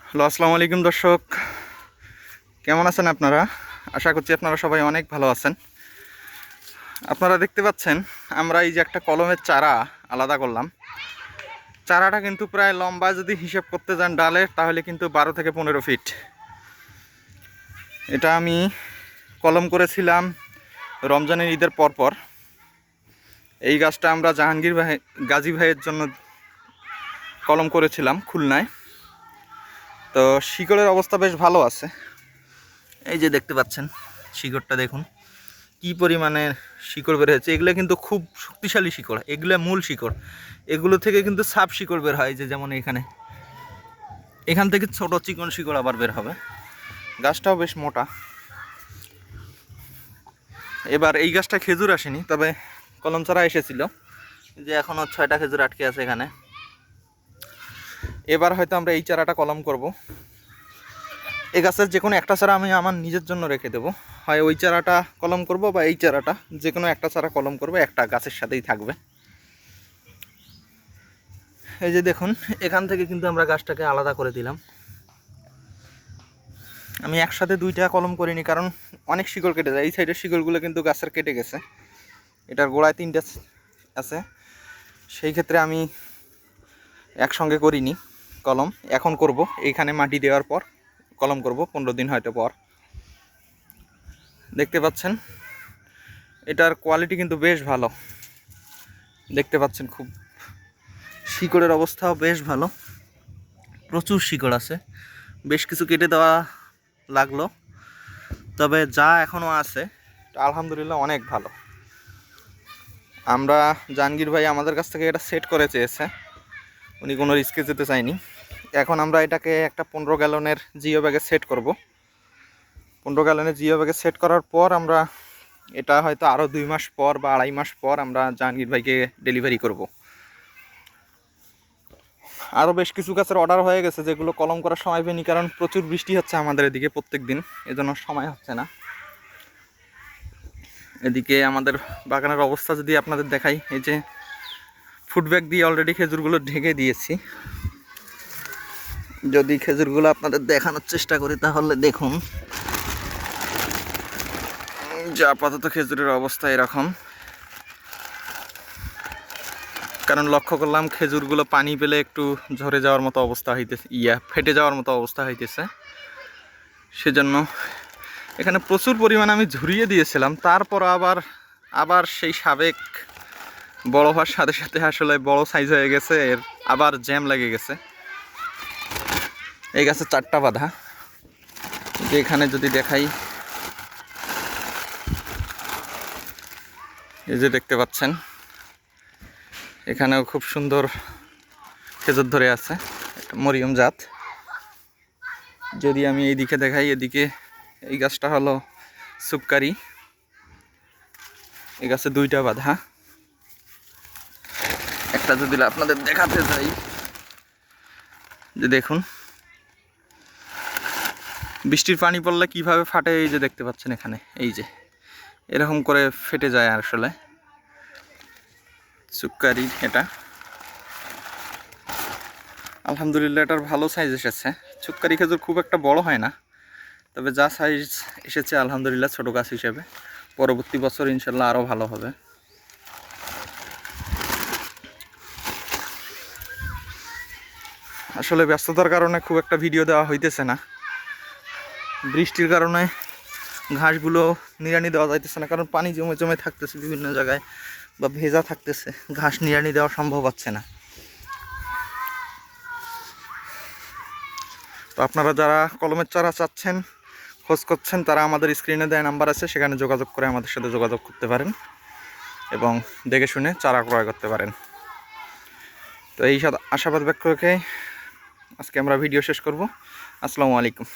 Hello, আসসালামু আলাইকুম দর্শক, কেমন আছেন আপনারা? আশা করছি আপনারা সবাই অনেক ভালো আছেন। আপনারা দেখতে পাচ্ছেন আমরা এই যে একটা কলমের চারা আলাদা করলাম। চারাটা কিন্তু প্রায় লম্বা যদি হিসাব করতে যান ডালের, তাহলে কিন্তু 12 থেকে 15 ফিট। এটা আমি কলম করেছিলাম রমজানের ঈদের পরপর। এই গাছটা আমরা জাহাঙ্গীর ভাই, গাজী ভাইয়ের জন্য কলম করেছিলাম খুলনায়। তো শিকড়ের অবস্থা বেশ ভালো আছে। এই যে দেখতে পাচ্ছেন শিকড়টা দেখুন কি পরিমাণে শিকড় বের হয়েছে। এগুলো কিন্তু খুব শক্তিশালী শিকড়, এগুলো মূল শিকড়। এগুলো থেকে কিন্তু সাব শিকড় বের হয়, যে যেমন এখান থেকে ছোট চিকন শিকড় আবার বের হবে। গাছটাও বেশ মোটা। এবার এই গাছটা খেজুর আসেনি, তবে কলম চারা এসেছিল, যে এখনও 6টা খেজুর আটকে আছে এখানে। এবার হয়তো আমরা এই চারাটা কলম করব। এই গাছের যে কোনো একটা চারা আমি আমার নিজের জন্য রেখে দেবো, হয় ওই চারাটা কলম করব বা এই চারাটা, যে কোনো একটা চারা কলম করব, একটা গাছের সাথেই থাকবে। এই যে দেখুন এখান থেকে কিন্তু আমরা গাছটাকে আলাদা করে দিলাম। আমি একসাথে 2টা কলম করিনি, কারণ অনেক শিকড় কেটে যায়। এই সাইডের শিকড়গুলো কিন্তু গাছের কেটে গেছে, এটার গোড়ায় 3টা আছে, সেই ক্ষেত্রে আমি একসঙ্গে করিনি কলম। এখন করব, এইখানে মাটি দেওয়ার পর কলম করব 15 দিন হয়তো পর। দেখতে পাচ্ছেন এটার কোয়ালিটি কিন্তু বেশ ভালো। দেখতে পাচ্ছেন খুব শিকড়ের অবস্থাও বেশ ভালো, প্রচুর শিকড় আছে। বেশ কিছু কেটে দেওয়া লাগলো, তবে যা এখনও আছে আলহামদুলিল্লাহ অনেক ভালো। আমরা জাহাঙ্গীর ভাই আমাদের কাছ থেকে এটা সেট করে চেয়েছে, উনি কোনো রিস্কে যেতে চায়নি। এখন আমরা এটাকে একটা 15 গ্যালনের জিও ব্যাগে সেট করব। 15 গ্যালনের জিও ব্যাগে সেট করার পর আমরা এটা হয়তো আরও 2 মাস পর বা 2.5 মাস পর আমরা জাহাঙ্গীর ভাইকে ডেলিভারি করব। আরও বেশ কিছু গাছের অর্ডার হয়ে গেছে, যেগুলো কলম করার সময় পেনি, কারণ প্রচুর বৃষ্টি হচ্ছে আমাদের এদিকে প্রত্যেক দিন, এজন্য সময় হচ্ছে না। এদিকে আমাদের বাগানের অবস্থা যদি আপনাদের দেখাই, এই যে ফুড ব্যাগ দিয়ে অলরেডি খেজুরগুলো ঢেকে দিয়েছি। যদি খেজুরগুলো আপনাদের দেখানোর চেষ্টা করি তাহলে দেখুন যে আপাতত খেজুরের অবস্থা এরকম। কারণ লক্ষ্য করলাম খেজুরগুলো পানি পেলে একটু ঝরে যাওয়ার মতো অবস্থা হইতেছে, ফেটে যাওয়ার মতো অবস্থা হইতেছে। সেজন্য এখানে প্রচুর পরিমাণে আমি ঝুরিয়ে দিয়েছিলাম, তারপর আবার সেই সাবেক বড় হওয়ার সাথে সাথে আসলে বড় সাইজ হয়ে গেছে, এর আবার জ্যাম লেগে গেছে। এই গাছে 4টা বাঁধা, যে এখানে যদি দেখাই, এই যে দেখতে পাচ্ছেন এখানেও খুব সুন্দর খেজুর ধরে আছে, একটা মরিয়ম জাত। যদি আমি এইদিকে দেখাই, এদিকে এই গাছটা হলো সুপকারি, এই গাছে 2টা বাঁধা। একটা যদি আপনাদের দেখাতে যাই, যে দেখুন বৃষ্টির পানি পড়লে কিভাবে ফাটে, এই যে দেখতে পাচ্ছেন এখানে, এই যে এরকম করে ফেটে যায়। আসলে সুপকারি এটা আলহামদুলিল্লাহ এটার ভালো সাইজ এসেছে। সুপকারি খেজুর খুব একটা বড় হয় না, তবে যা সাইজ এসেছে আলহামদুলিল্লাহ ছোটো গাছ হিসেবে, পরবর্তী বছর ইনশাল্লাহ আরও ভালো হবে। আসলে ব্যস্ততার কারণে খুব একটা ভিডিও দেওয়া হইতেছে না, বৃষ্টির কারণে ঘাসগুলো নিড়ানি দেওয়া যাইতেছে না, কারণ পানি জমে জমে থাকতেছে বিভিন্ন জায়গায় বা ভেজা থাকতেছে, ঘাস নিড়ানি দেওয়া সম্ভব হচ্ছে না। তো আপনারা যারা কলমের চারা চাচ্ছেন, খোঁজ করছেন, তারা আমাদের স্ক্রিনে দেওয়া নাম্বার আছে, সেখানে যোগাযোগ করে আমাদের সাথে যোগাযোগ করতে পারেন এবং দেখে শুনে চারা ক্রয় করতে পারেন। তো এই আশাবাদ ব্যক্ত রেখে আজকে আমরা ভিডিও শেষ করব। আসসালামু আলাইকুম।